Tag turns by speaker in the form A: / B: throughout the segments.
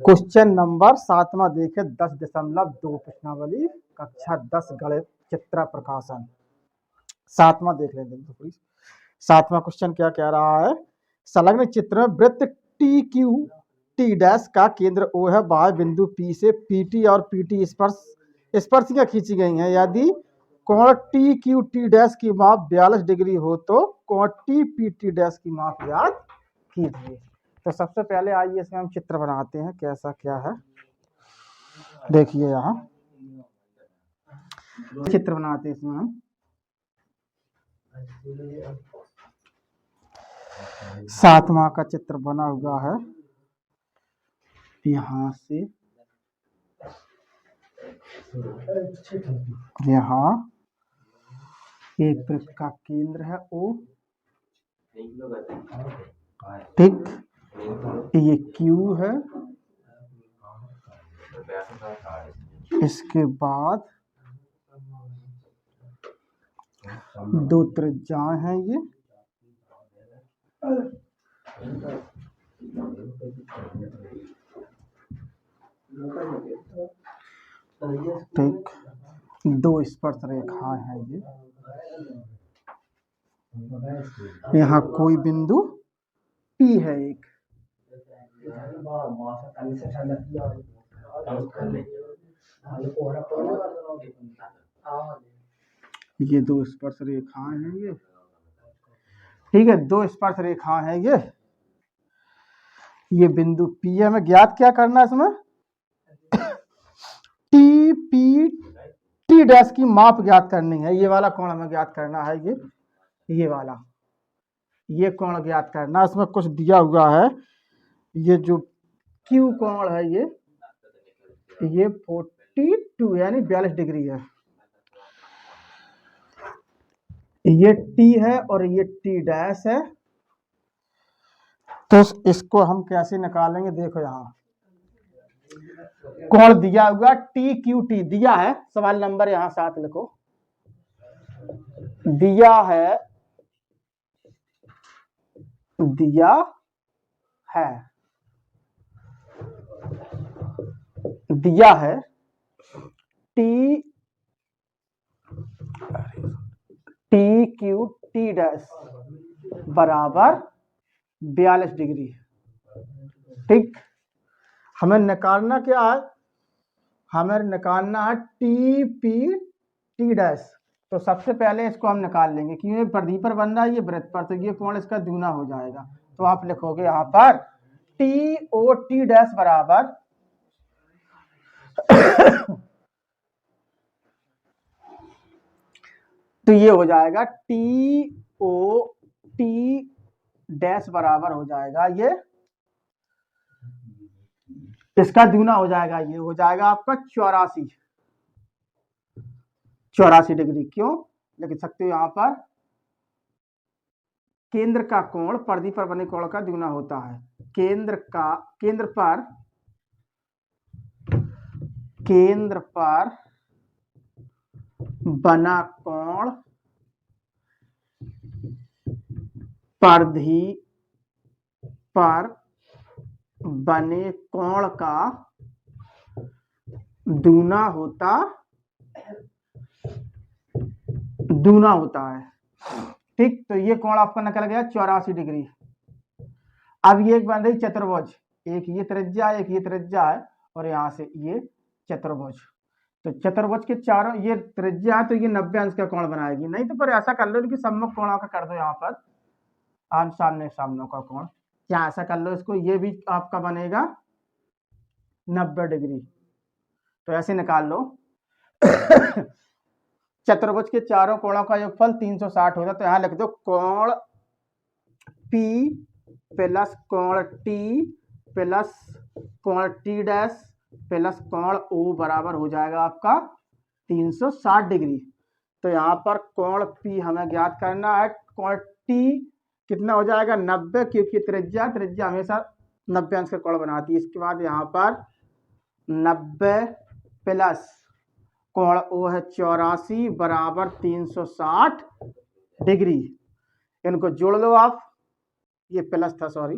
A: Question number 7वां देखे 10.2 प्रश्नावली कक्षा 10 गणित चित्र प्रकाशन। 7वां देख लेते हैं। तो 7वां क्वेश्चन क्या कह रहा है, संलग्न चित्र में वृत्त टी क्यू टी डैश का केंद्र O है, बाह्य बिंदु P से PT और PT स्पर्शियां खींची गई हैं। यदि कोण टी क्यू टी डैश की माप 42 डिग्री हो तो कोण टी पी टी डैश की माप याद कीजिए। तो सबसे पहले आइए इसमें हम चित्र बनाते हैं, कैसा क्या है। देखिए यहाँ चित्र बनाते हैं इसमें हम। 7वां का चित्र बना हुआ है। यहाँ से यहाँ एक वृत्त का केंद्र है O, ठीक, ये Q है। इसके बाद दो त्रिज्याएं हैं, ये ठीक, दो स्पर्श रेखाएं हैं ये। यहाँ कोई बिंदु P है एक, ये दो स्पर्श रेखाएं हैं ये, ठीक है, दो स्पर्श रेखाएं हैं ये बिंदु P है। हमें ज्ञात क्या करना है इसमें, टी पी टी डैश की माप ज्ञात करनी है। ये वाला कोण हमें ज्ञात करना है, ये वाला, ये कोण ज्ञात करना। इसमें कुछ दिया हुआ है, ये जो Q कोण है ये 42 यानी 42 डिग्री है। ये T है और ये T डैश है। तो इसको हम कैसे निकालेंगे, देखो यहाँ कोण दिया हुआ TQT दिया है, सवाल नंबर यहाँ 7 लिखो, दिया है TQT डैश बराबर 42 डिग्री, ठीक। हमें निकालना क्या है, हमें निकालना है TPT डैश। तो सबसे पहले इसको हम निकाल लेंगे, क्योंकि ये परिधि पर बन रहा है, ये वृत्त पर, तो ये कोण इसका दूना हो जाएगा। तो आप लिखोगे यहाँ पर TOT डैश बराबर तो ये हो जाएगा TOT डैश बराबर हो जाएगा, ये इसका दूना हो जाएगा, ये हो जाएगा आपका 84 डिग्री। क्यों लिख सकते हो, यहाँ पर केंद्र का कोण परिधि पर बने कोण का दूना होता है। केंद्र पर बना कोण परिधि पर बने कोण का दूना होता है, ठीक। तो ये कोण आपका निकल गया 84 डिग्री। अब ये एक बन रही चतुर्भुज, एक ये त्रिज्या है और यहाँ से ये चतुर्भुज। तो चतुर्भुज के चारों ये त्रिज्या है, तो ये 90 अंश का कोण बनाएगी। नहीं तो पर ऐसा कर लो कि सम्मुख कोणों का कर दो, यहाँ पर आमने सामने का कोण, क्या ऐसा कर लो इसको, ये भी आपका बनेगा 90 डिग्री। तो ऐसे निकाल लो चतुर्भुज के चारों कोणों का योगफल 360 होता है। तो यहाँ लिख दो कोण P प्लस कोण T प्लस कोण T डैश प्लस कोण O बराबर हो जाएगा आपका 360 डिग्री। तो यहाँ पर कोण P हमें ज्ञात करना है, कोण T कितना हो जाएगा 90, क्योंकि त्रिज्या हमेशा 90 अंश का कोण बनाती है। इसके बाद यहाँ पर 90 प्लस कोण O है 84 बराबर 360 डिग्री। इनको जोड़ लो आप, ये प्लस था, सॉरी,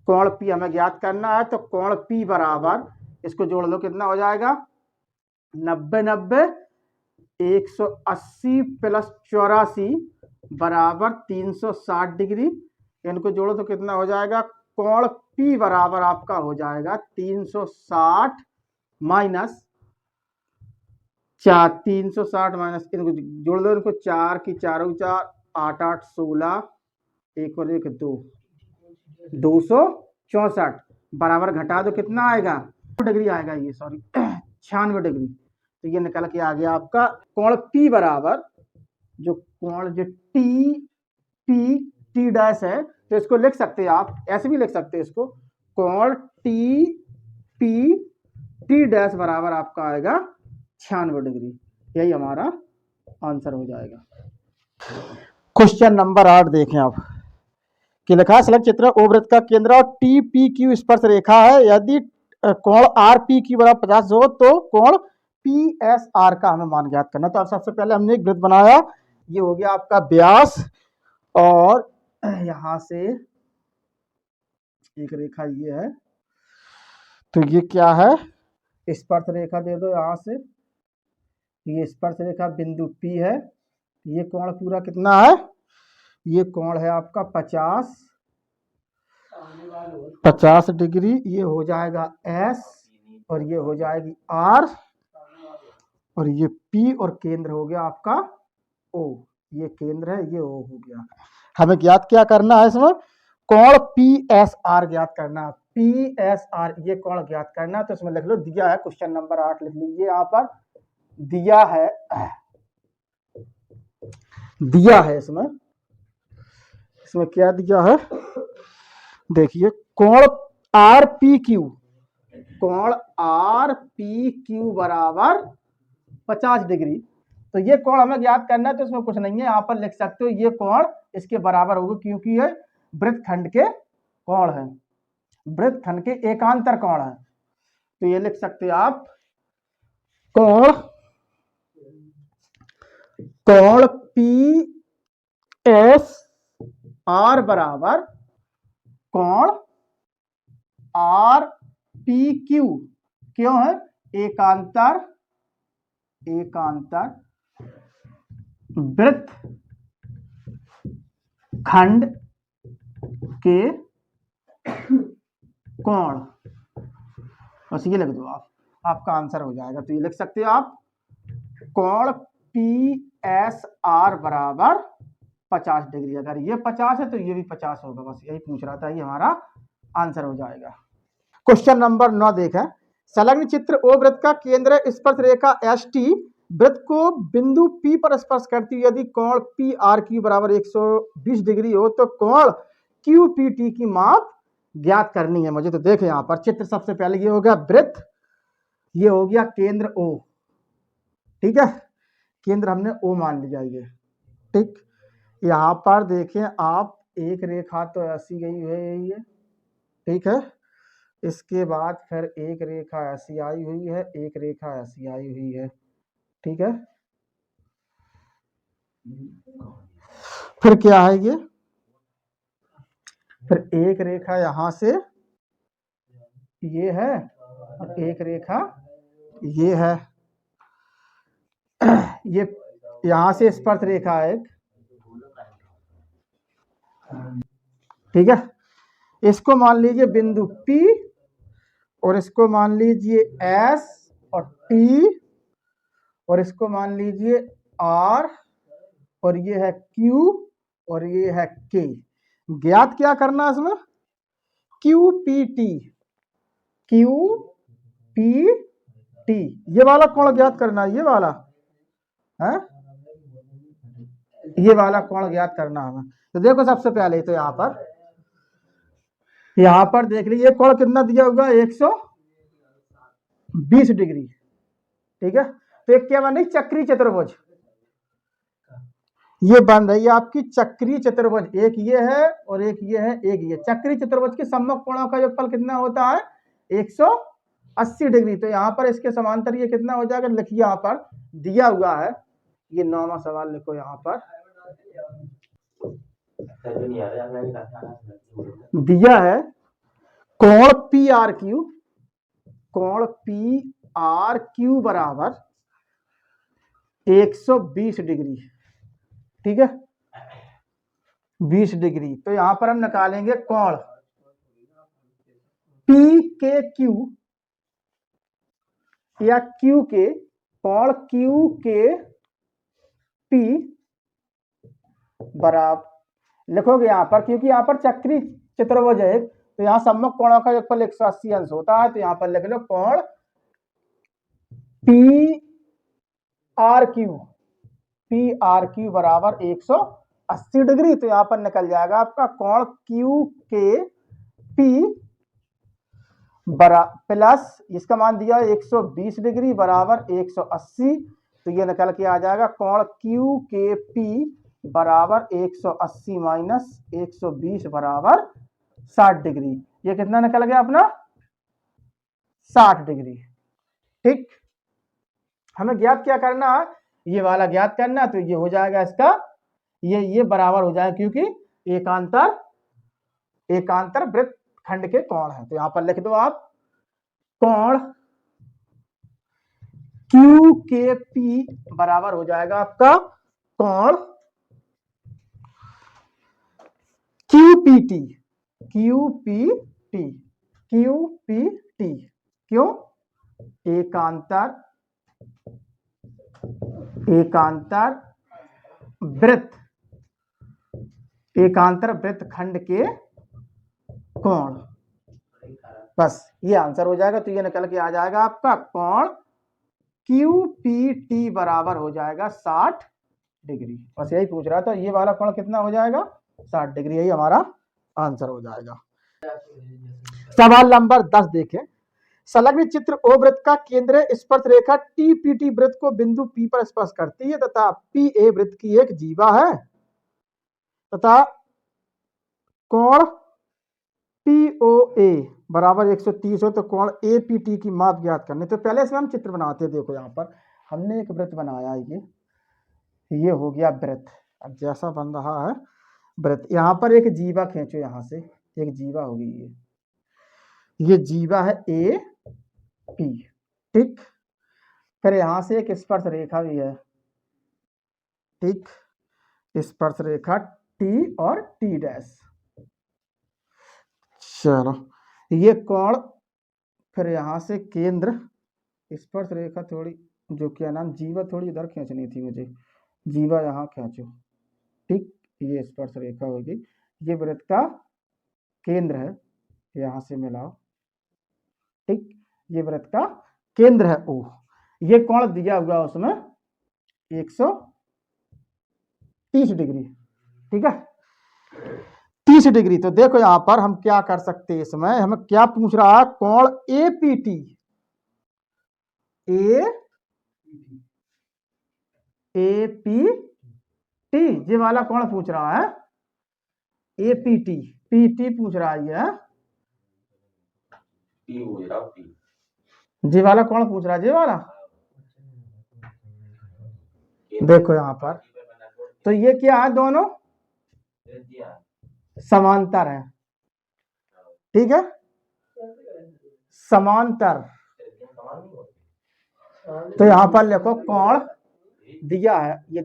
A: कोण P हमें ज्ञात करना है, तो कोण P बराबर, इसको जोड़ लो, कितना हो जाएगा 90 90 180 प्लस 84 बराबर 360 डिग्री। इनको जोड़ो तो कितना हो जाएगा, कोण P बराबर आपका हो जाएगा 360 माइनस 4, 360 माइनस, इनको जोड़ दो, इनको 4 की 4 4 8 8 16 1 और 1 2 264 बराबर घटा दो, कितना आएगा डिग्री आएगा, ये सॉरी 96 डिग्री। तो ये निकल के आ गया आपका कोण P बराबर, जो कोण जो टी डैश है, तो इसको लिख सकते हैं आप, ऐसे भी लिख सकते हैं इसको, कोण टी डैश बराबर आपका आएगा 96 डिग्री। यही हमारा आंसर हो जाएगा। क्वेश्चन नंबर 8 देखें आप, कि लिखा है सलग चित्र ओ वृत्त का केंद्र और टी पी क्यू स्पर्श रेखा है, यदि कोण आर पी क्यू बराबर 50 हो तो कोण पी एस आर का हमें मान ज्ञात करना। तो अब सबसे पहले हमने एक वृत्त बनाया, ये हो गया आपका व्यास, और यहां से एक रेखा ये है, तो ये क्या है, स्पर्श रेखा दे दो यहां से, ये स्पर्श रेखा बिंदु P है, ये कोण पूरा कितना है, ये कोण है आपका 50 डिग्री, ये हो जाएगा S और ये हो जाएगी R, और ये P और केंद्र हो गया आपका O, ये केंद्र है, ये O हो गया। हमें ज्ञात क्या करना है इसमें, कोण PSR ज्ञात करना है, PSR ये कोण ज्ञात करना है। तो इसमें लिख लो, दिया है क्वेश्चन नंबर 8 लिख लीजिए, यहाँ पर दिया है इसमें क्या दिया है, देखिए कोण RPQ, कोण RPQ बराबर 50 डिग्री। तो ये कोण हमें ज्ञात करना है, तो इसमें कुछ नहीं है, यहाँ पर लिख सकते हो ये कोण इसके बराबर होगा, क्योंकि ये वृत्तखंड के कोण है, वृत्तखंड के एकांतर कोण है। तो ये लिख सकते हो आप, कोण PSR बराबर कोण RPQ, क्यों है, एकांतर वृत्तखंड के कोण, बस ये लिख दो आप, आपका आंसर हो जाएगा। तो ये लिख सकते हो आप, कोण PSR बराबर 50 डिग्री, अगर ये 50 है तो ये भी 50 होगा, बस यही पूछ रहा था, ये हमारा आंसर हो जाएगा। क्वेश्चन नंबर 9 देखें, संलग्न चित्र ओ वृत्त का केंद्र स्पर्श रेखा ST वृत्त को बिंदु P पर स्पर्श करती है, यदि कोण PRQ बराबर 120 डिग्री हो तो कोण QPT की माप ज्ञात करनी है मुझे। तो देखें यहाँ पर चित्र, सबसे पहले ये हो गया वृत्त, ये हो गया केंद्र O, ठीक है, केंद्र हमने O मान लिया ये, ठीक। यहाँ पर देखें आप, एक रेखा तो ऐसी गई है ये, ठीक है, इसके बाद फिर एक रेखा ऐसी आई हुई है, एक रेखा ऐसी आई हुई है, ठीक है, फिर क्या है फिर एक रेखा यहां से ये है, और एक रेखा ये है, ये यहां से स्पर्श रेखा है एक, ठीक है, इसको मान लीजिए बिंदु P, और इसको मान लीजिए S और T, और इसको मान लीजिए R, और ये है Q, और ये है K। ज्ञात क्या करना है इसमें, QPT, ये वाला कोण ज्ञात करना है, ये वाला है, ये वाला कोण ज्ञात करना हमें। तो देखो सबसे पहले तो यहाँ पर देख लीजिए कोण कितना दिया होगा, 120 डिग्री, ठीक है। तो एक क्या बन रही, चक्रीय चतुर्भुज, ये बन रही है आपकी चक्रीय चतुर्भुज, एक ये है और एक ये है, एक ये। चक्रीय चतुर्भुज के सम्मुख कोणों का योगफल कितना होता है, 180 डिग्री। तो यहाँ पर इसके समांतर ये कितना हो जाएगा, लिखिए यहाँ पर दिया हुआ है, ये 9वां सवाल लिखो यहाँ पर, दिया है कोण पी आर क्यू, कोण पी आर क्यू बराबर 120 डिग्री, ठीक है, 20 डिग्री। तो यहां पर हम निकालेंगे कोण पी के क्यू या क्यू के, कोण क्यू के पी बराबर लिखोगे यहां पर, क्योंकि यहां पर चक्री चतुर्भुज है तो यहां सम्मुख कोणों का योगफल 180 अंश होता है, तो यहां पर लिख लो कोण पी आर क्यू बराबर 180 डिग्री। तो यहां पर निकल जाएगा आपका कोण क्यू के पी प्लस इसका मान दिया 120 डिग्री बराबर 180, तो ये निकल के आ जाएगा कोण क्यू के पी बराबर 180 माइनस 120 बराबर 60 डिग्री। ये कितना निकल गया अपना 60 डिग्री, ठीक। हमें ज्ञात क्या करना है, ये वाला ज्ञात करना, तो ये हो जाएगा इसका, ये बराबर हो जाएगा, क्योंकि एकांतर वृत्त खंड के कोण है। तो यहां पर लिख दो आप कोण क्यू के पी बराबर हो जाएगा आपका कोण QPT, क्यों, एकांतर वृत्त खंड के कोण, बस ये आंसर हो जाएगा। तो ये निकल के आ जाएगा आपका कोण QPT बराबर हो जाएगा 60 डिग्री। बस यही पूछ रहा था, ये वाला कोण कितना हो जाएगा 60 डिग्री, यही हमारा आंसर हो जाएगा। सवाल नंबर 10 देखें, संलग्न चित्र ओ वृत्त का केंद्र स्पर्श रेखा TPT वृत्त को बिंदु P पर स्पर्श करती है तथा PA वृत्त की एक जीवा है तथा कोण POA बराबर 130 हो, तो कोण APT की माप ज्ञात करनी। तो पहले इसमें हम चित्र बनाते हैं। देखो यहाँ पर हमने एक वृत्त बनाया, ये हो गया वृत्त। अब जैसा बन रहा है वृत्त, यहाँ पर एक जीवा खींचो, यहाँ से एक जीवा होगी, ये जीवा है AP, ठीक। फिर यहां से एक स्पर्श रेखा भी है, ठीक, स्पर्श रेखा T और T डैश। चलो ये कोण, फिर यहां से केंद्र, स्पर्श रेखा थोड़ी, जो क्या नाम, जीवा थोड़ी इधर खींचनी थी मुझे, जीवा यहाँ खींचो, ठीक, ये स्पर्श रेखा होगी, ये वृत्त का केंद्र है, यहां से मिलाओ, ठीक, ये वृत्त का केंद्र है O। ये कोण दिया हुआ उसमें 130 डिग्री, ठीक है, 30 डिग्री। तो देखो यहां पर हम क्या कर सकते हैं, इसमें हमें क्या पूछ रहा है, कोण APT, ये वाला कोण पूछ रहा है, APT, PT पूछ रहा है, ये वाला कोण पूछ रहा है, ये वाला। देखो यहां पर, तो ये क्या है, दोनों समांतर है, ठीक है, समांतर। तो यहां पर लिखो कोण दिया है, ये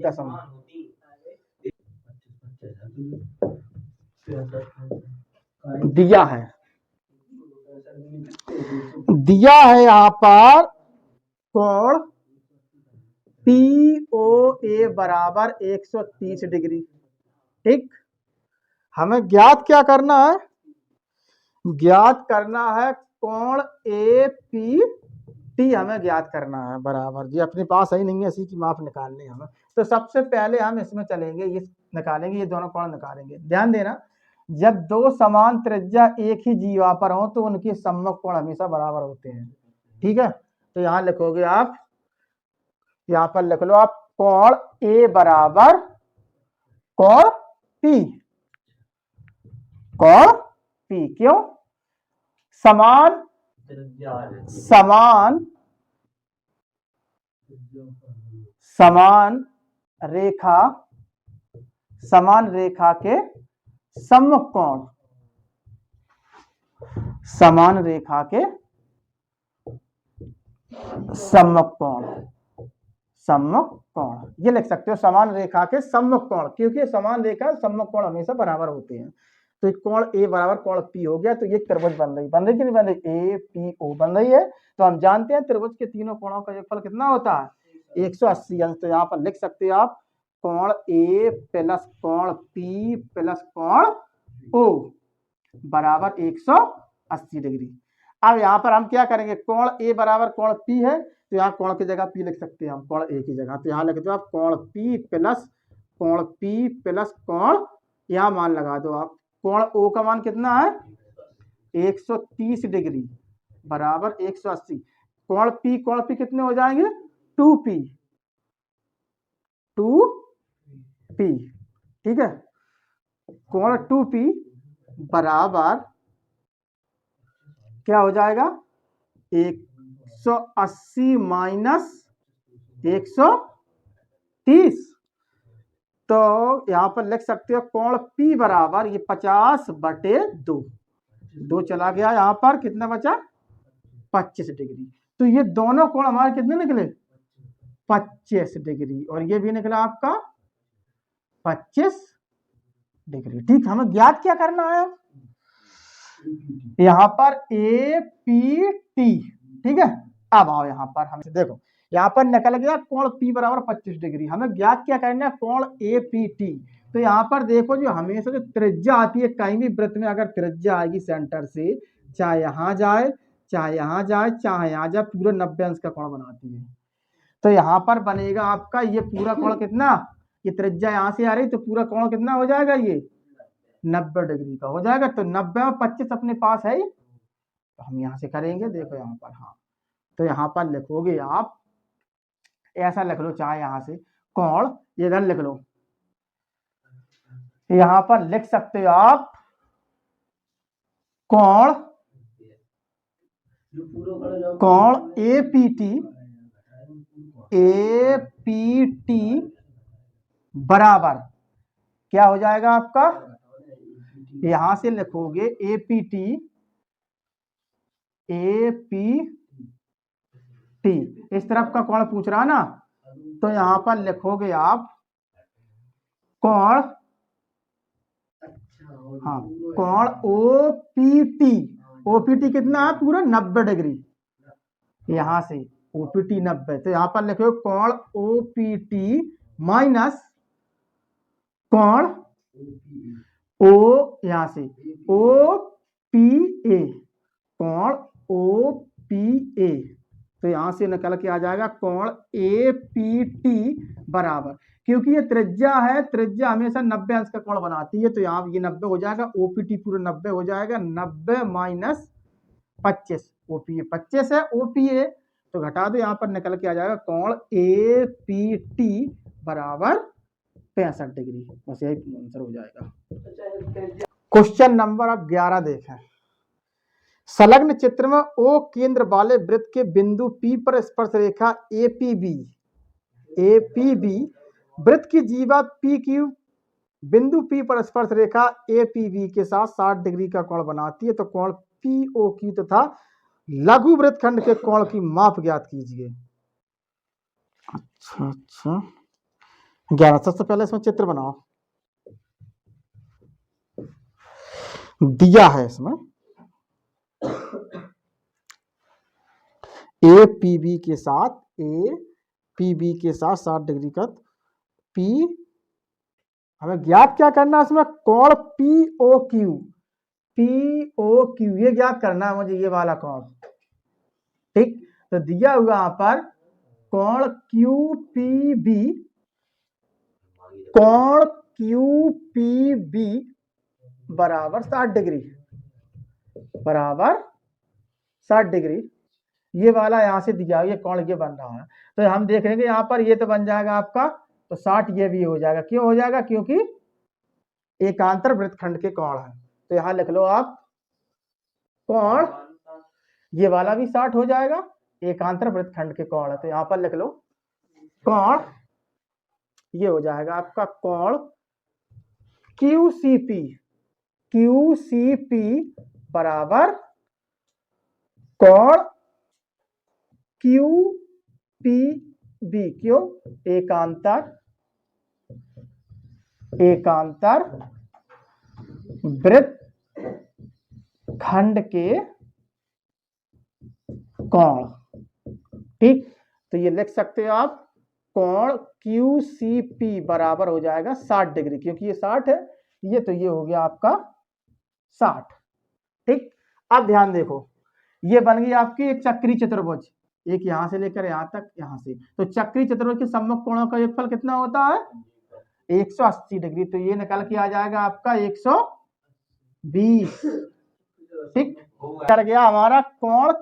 A: दिया है यहां पर कोण POA बराबर 130 डिग्री, ठीक। हमें ज्ञात क्या करना है, ज्ञात करना है कोण APT, हमें ज्ञात करना है बराबर, जी अपने पास ही नहीं है, इसी की माप निकालनी है हमें। तो सबसे पहले हम इसमें चलेंगे, ये निकालेंगे, ये दोनों कोण निकालेंगे। ध्यान देना, जब दो समान त्रिज्या एक ही जीवा पर हो तो उनके सम्मुख कोण हमेशा बराबर होते हैं, ठीक है। तो यहां लिखोगे आप, यहां पर लिख लो आप कोण A बराबर कोण P, क्यों, समान रेखा के सम्मुख कोण, समान रेखा के सम्मुख कोण, सम्मुख कोण ये लिख सकते हो, समान रेखा के सम्मुख कोण, क्योंकि समान रेखा सम्मुख कोण हमेशा बराबर होते हैं। तो कोण ए बराबर कोण पी हो गया, तो ये त्रिभुज बन रही कि नहीं बन रही, ए पी ओ बन रही है। तो हम जानते हैं त्रिभुज के तीनों कोणों का योगफल कितना होता है, 180 अंश। तो यहाँ पर लिख सकते हो आप कोण ए प्लस कोण पी प्लस कोण ओ बराबर 180 डिग्री। अब यहाँ पर हम क्या करेंगे, कोण ए बराबर कोण पी है, तो यहाँ कोण की जगह पी लिख सकते हैं हम, कोण ए की जगह। तो यहाँ लिख दो आप कोण पी प्लस कोण, यहाँ मान लगा दो आप, कोण ओ का मान कितना है 130 डिग्री बराबर 180। कोण पी कितने हो जाएंगे 2p, ठीक है। कोण 2p बराबर क्या हो जाएगा 180 माइनस 130। तो यहां पर लिख सकते हो कोण P बराबर ये 50/2, 2 चला गया, यहां पर कितना बचा 25 डिग्री। तो ये दोनों कोण हमारे कितने निकले 25 डिग्री, और ये भी निकला आपका 25 डिग्री। ठीक, हमें ज्ञात क्या करना है यहाँ पर ए पी टी, ठीक है। अब आओ यहाँ पर हम देखो, यहाँ पर निकल गया कोण P बराबर 25 डिग्री, हमें ज्ञात क्या करना है कोण ए पी टी। तो यहाँ पर देखो जो हमेशा जो त्रिज्या आती है कहीं भी वृत्त में, अगर त्रिज्या आएगी सेंटर से, चाहे यहाँ जाए चाहे यहाँ जाए चाहे यहाँ जाए, पूरा 90 अंश का कोण बनाती है। तो यहाँ पर बनेगा आपका ये पूरा कोण कितना, ये त्रिज्या यहाँ से आ रही तो पूरा कोण कितना हो जाएगा ये 90 डिग्री का हो जाएगा। तो 90 और 25 अपने पास है, तो हम यहाँ से करेंगे, देखो यहाँ पर, हाँ। तो यहाँ पर लिखोगे आप ऐसा लिख लो, चाहे यहाँ से कोण ये इधर लिख लो, यहाँ पर लिख सकते हो आप कोण ए पी टी बराबर क्या हो जाएगा आपका, यहां से लिखोगे ए पी टी, इस तरफ का कोण पूछ रहा ना, तो यहां पर लिखोगे आप कोण, हाँ, कोण ओपीटी कितना है पूरा 90 डिग्री, यहां से ओपीटी 90, तो यहां पर लिखो कोण ओपीटी माइनस कोण ओ, यहां से ओपीए, कोण ओपीए, तो यहां से निकल के आ जाएगा कोण एपीटी बराबर, क्योंकि ये त्रिज्या है, त्रिज्या हमेशा 90 अंश का कोण बनाती है, तो यहाँ ये 90 हो जाएगा, ओपीटी पूरा 90 हो जाएगा, 90 माइनस 25, ओपीए 25 है, ओपीए तो घटा दो, यहाँ पर निकल के आ जाएगा कोण एपीटी बराबर 65 डिग्री, बस यही आंसर हो जाएगा। क्वेश्चन नंबर अब 11 देखें, संलग्न चित्र में ओ केंद्र वाले वृत्त के बिंदु P पर स्पर्श रेखा एपीबी वृत्त की जीवा PQ बिंदु P पर स्पर्श रेखा एपीबी के साथ 60 डिग्री का कोण बनाती है, तो कोण POQ तथा लघु वृत्तखंड के कोण की माप ज्ञात कीजिए। अच्छा 11, सबसे पहले इसमें चित्र बनाओ, दिया है इसमें एपीबी के साथ 60 डिग्री का P, हमें ज्ञात क्या करना है इसमें कोण POQ ये ज्ञात करना है मुझे, ये वाला कोण, ठीक। तो दिया हुआ यहाँ पर कोण QPB बराबर 60 डिग्री, बराबर 60 डिग्री, ये वाला यहां से दिया, ये कोण ये बन रहा है, तो हम देख लेंगे यहाँ पर ये तो बन जाएगा आपका, तो 60 ये भी हो जाएगा, क्यों हो जाएगा, क्योंकि एकांतर वृत्तखंड के कोण है। तो यहाँ लिख लो आप कोण, ये वाला भी 60 हो जाएगा, एकांतर वृत्तखंड के कोण है, तो यहाँ पर लिख लो कोण, ये हो जाएगा आपका कोण QCP बराबर कोण क्यू पी बी, क्यों? एकांतर वृत्त खंड के कोण। ठीक, तो ये लिख सकते हो आप, कोण क्यू सी पी बराबर हो जाएगा 60 डिग्री, क्योंकि ये 60 है, ये तो ये हो गया आपका 60। ठीक, अब ध्यान देखो, ये बन गई आपकी एक चक्री चतुर्भुज, एक यहां से लेकर यहां तक, यहां से, तो चक्री चतुर्भुज के सम्मुख कोणों का योगफल कितना होता है? 180 डिग्री। तो ये निकल के आ जाएगा आपका 120। ठीक, कर गया हमारा कोण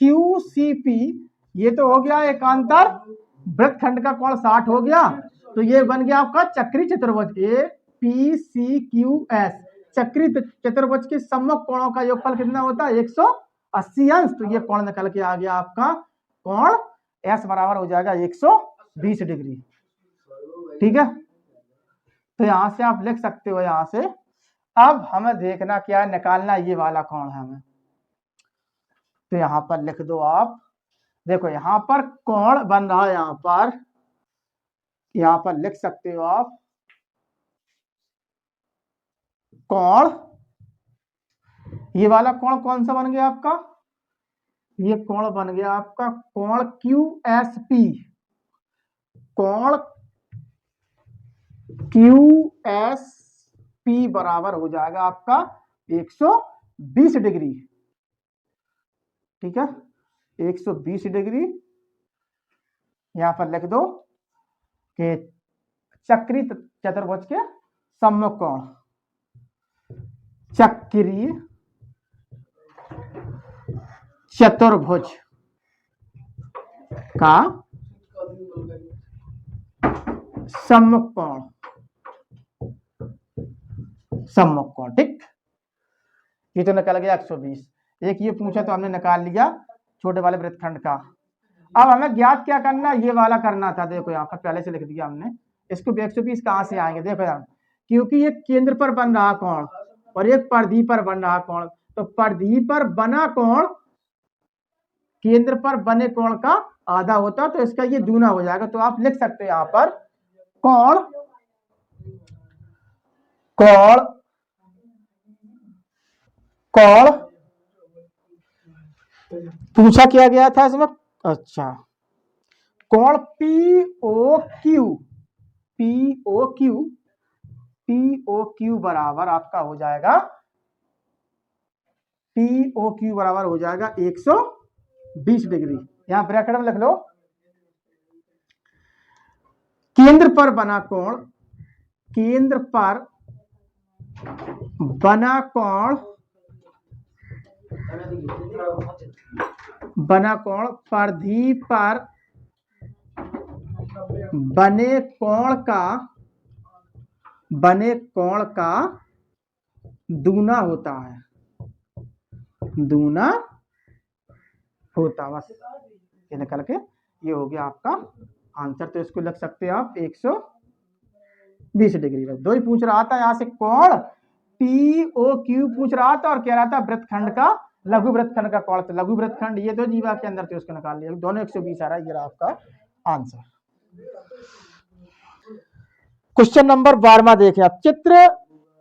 A: QCP, ये तो हो गया एकांतर वृत्तखंड का कोण 60 हो गया, तो ये बन गया आपका चक्री चतुर्भुज APCQS। चक्री चतुर्भुज के सम्मुख कोणों का योगफल कितना होता है? 180 अंश। तो ये कोण निकल के आ गया आपका कोण S बराबर हो जाएगा 120 डिग्री। ठीक है, तो यहां से आप लिख सकते हो यहां से। अब हमें देखना क्या है, निकालना ये वाला कोण है हमें, तो यहां पर लिख दो आप, देखो यहां पर कोण बन रहा है, यहां पर लिख सकते हो आप कोण, ये वाला कोण कौन सा बन गया आपका? ये कोण बन गया आपका कोण QSP। कोण QSP बराबर हो जाएगा आपका 120 डिग्री। ठीक है, 120 डिग्री। यहां पर लिख दो कि चक्री चतुर्भुज के सम्मुख कोण, चक्रीय चतुर्भुज का सम्मुख कोण, सम्मुख कोण। ठीक, ये तो निकल गया 120। एक ये पूछा तो हमने निकाल लिया छोटे वाले वृत्तखंड का। अब हमें ज्ञात क्या करना, ये वाला करना था। देखो यहाँ पर पहले से लिख दिया हमने, इसको 120 कहां से आएंगे? देखो यार, क्योंकि ये केंद्र पर बन रहा कोण और एक परिधि पर बन रहा कोण, तो परिधि पर बना कोण केंद्र पर बने कोण का आधा होता, तो इसका ये दूना हो जाएगा। तो आप लिख सकते हो यहां पर कोण कोण कोण पूछा क्या गया था इसमें? अच्छा, कोण POQ बराबर आपका हो जाएगा, POQ बराबर हो जाएगा 120 डिग्री। यहां ब्रैकेट में लिख लो, केंद्र पर बना कोण, केंद्र पर बना कोण, बना कोण परिधि पर बने कोण का दूना होता है, दूना होता। बस ये निकल के ये हो गया आपका आंसर। तो इसको लिख सकते हैं आप 120 डिग्री। बस दो ही पूछ रहा था यहाँ से, कोण POQ पूछ रहा था और कह रहा था वृत्तखंड का, लघु वृत्तखंड का कोण। तो लघु वृत्तखंड ये तो जीवा के अंदर थे, उसको निकाल लिया, दोनों 120 आ रहा है। ये रहा आपका आंसर। क्वेश्चन नंबर 12 देखें आप, चित्र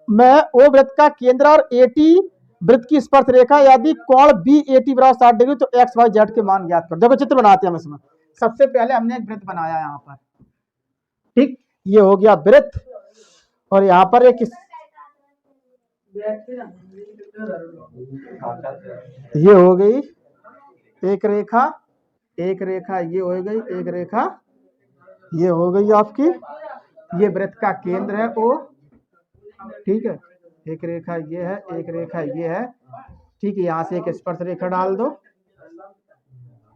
A: में ओ वृत्त का केंद्र और AT वृत्त की स्पर्श रेखा, यदि कोण BAT बराबर 60 डिग्री तो XYZ के मान ज्ञात करो। देखो चित्र बनाते हैं हम इसमें। सबसे पहले हमने एक वृत्त बनाया यहाँ पर, ठीक, ये हो गया वृत्त, और यहाँ पर एक ये हो गई एक रेखा, एक रेखा ये हो गई, एक रेखा ये हो गई आपकी, ये वृत्त का केंद्र है O। ठीक है, एक रेखा ये है, एक रेखा ये है। ठीक है, यहां से एक स्पर्श रेखा डाल दो।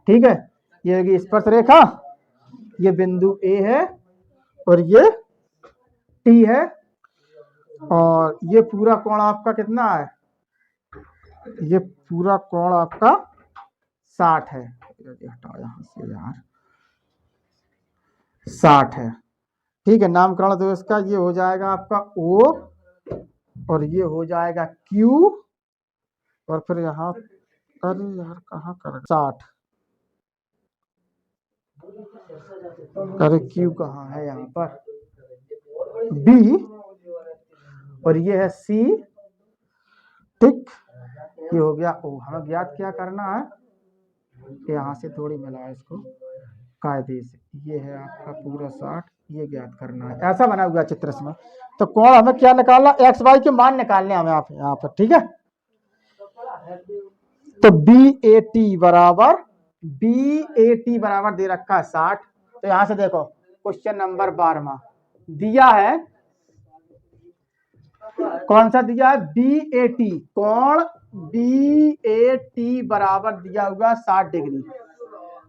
A: ठीक है, ये होगी स्पर्श रेखा, ये बिंदु A है और ये T है, और ये पूरा कोण आपका कितना है? ये पूरा कोण आपका 60 है। हटाओ यहां से यार, 60 है। ठीक है, नामकरण तो इसका ये हो जाएगा आपका O और ये हो जाएगा Q, और फिर यहाँ अरे यार कहाँ कर 60। अरे क्यू कहाँ है यहाँ पर, बी और ये है सी, ठीक। ये हो गया ओ। हमें ज्ञात क्या करना है, यहाँ से थोड़ी मिला है इसको कायदे से, ये है आपका पूरा 60, ये ज्ञात करना है। ऐसा बना हुआ चित्र इसमें। तो कौन हमें क्या निकालना, एक्स वाई के मान निकालने हमें आप यहाँ पर, ठीक है। तो बी ए टी बराबर, दे रखा है 60। तो यहां से देखो क्वेश्चन नंबर 12 दिया है, कौन सा दिया है, बी ए टी, कोण बी ए टी बराबर दिया हुआ 60 डिग्री।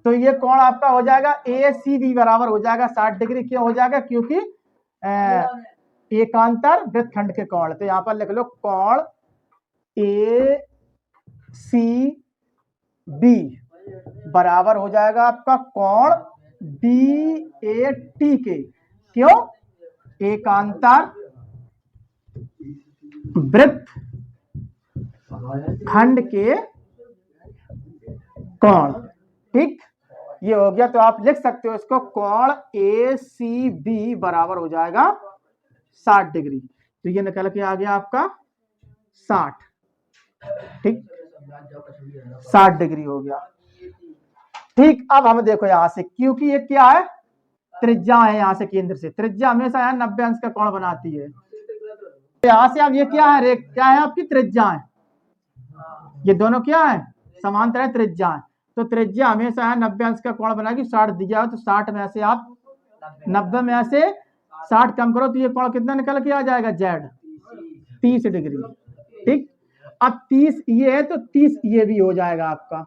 A: तो ये कोण आपका हो जाएगा ए सी बी बराबर हो जाएगा 60 डिग्री। क्यों हो जाएगा, क्योंकि एकांतर वृत्तखंड के कोण। तो यहां पर लिख लो कोण ए सी बी बराबर हो जाएगा आपका कोण बी ए टी के। क्यों, एकांतर वृत्त खंड के कोण, ठीक। ये हो गया। तो आप लिख सकते हो इसको, कोण ए सी बी बराबर हो जाएगा 60 डिग्री। तो ये निकल के आ गया आपका 60, ठीक, 60 डिग्री हो गया, ठीक। अब हम देखो यहां से, क्योंकि ये क्या है, त्रिज्या है, यहां से केंद्र से त्रिज्या हमेशा यहाँ 90 अंश का कोण बनाती है। यहां से अब ये क्या है, क्या है आपकी त्रिज्या है, ये दोनों क्या है, समांतर त्रिज्या है। तो त्रिज्या हमेशा है 90 अंश का कोण बनाएगी। 60 दिया हो तो 60 में से आप 90 में से 60 कम करो तो ये कोण कितना निकल के आ जाएगा, जेड 30 डिग्री, ठीक। अब 30 ये है तो 30 ये भी हो जाएगा आपका।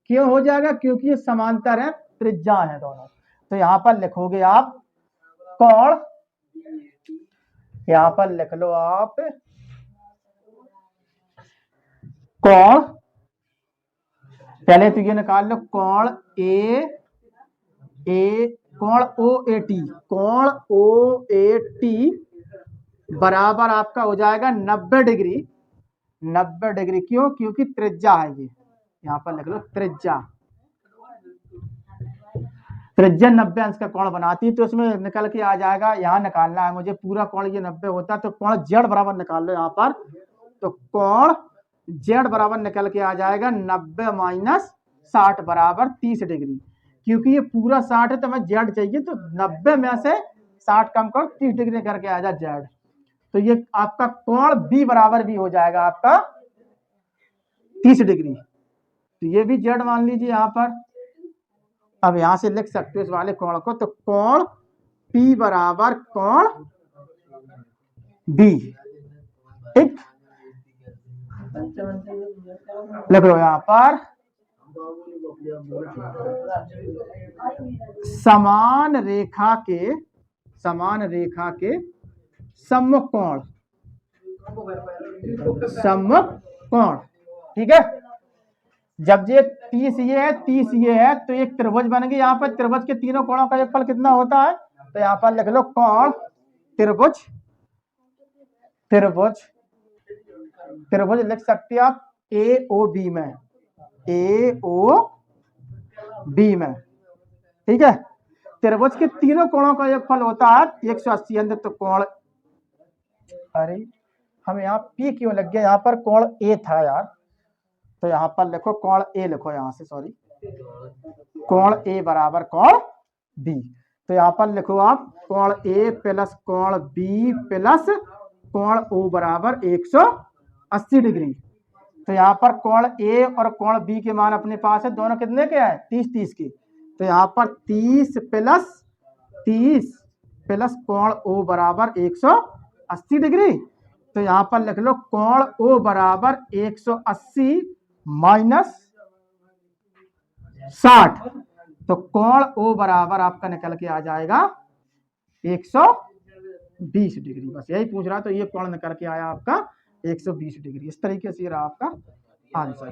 A: क्यों हो जाएगा, क्योंकि ये समांतर है, त्रिज्या है दोनों। तो यहां पर लिखोगे आप कोण, यहां पर लिख लो आप कोण, पहले तो ये निकाल लो कोण कोण ओ ए टी, कोण ओ ए टी बराबर आपका हो जाएगा 90 डिग्री, 90 डिग्री। क्यों, क्योंकि त्रिज्या है ये, यहां पर लिख लो त्रिज्या, त्रिज्या 90 अंश का कोण बनाती है। तो इसमें निकल के आ जाएगा, यहाँ निकालना है मुझे पूरा कोण, ये 90 होता है तो कोण जेड बराबर निकाल लो यहाँ पर। तो कोण जेड बराबर निकल के आ जाएगा 90 माइनस 60 बराबर 30 डिग्री। क्योंकि ये पूरा 60 है तो हमें जेड चाहिए, तो 90 में से 60 कम कर 30 डिग्री करके आ जाए जेड। तो ये आपका कोण बी बराबर भी हो जाएगा आपका 30 डिग्री। तो ये भी जेड मान लीजिए यहाँ पर। अब यहां से लिख सकते हो इस वाले कोण को, तो कोण P बराबर कोण B, ठीक। लिख लो यहां पर समान रेखा के सम्मुख कोण, सम्मुख कोण, ठीक है। जब ये 30 ये है 30 ये है तो एक त्रिभुज बन गई। यहाँ पर त्रिभुज के तीनों कोणों का योगफल कितना होता है, तो यहाँ पर लिख लो कोण त्रिभुज, त्रिभुज लिख सकते हैं आप ए ओ बी में, ए ओ बी में, ठीक है। त्रिभुज के तीनों कोणों का योगफल होता है 180 अंश। तो कोण, अरे हम यहाँ पी क्यों लग गया, यहाँ पर कोण ए था यार। तो यहां पर लिखो कोण ए, लिखो यहां से, सॉरी, कोण ए बराबर कोण बी। तो यहां पर लिखो आप कोण ए प्लस कोण बी प्लस कोण ओ बराबर 180 डिग्री। तो यहां पर कोण ए और कोण बी के मान अपने पास है, दोनों कितने के हैं, 30-30 के। तो यहां पर 30 प्लस कोण ओ बराबर 180 डिग्री। तो यहां पर लिख लो कोण ओ बराबर 180 माइनस 60। तो कोण ओ बराबर आपका निकल के आ जाएगा 120 डिग्री। बस यही पूछ रहा, तो ये कोण निकल के आया आपका 120 डिग्री। इस तरीके से रहा आपका आंसर।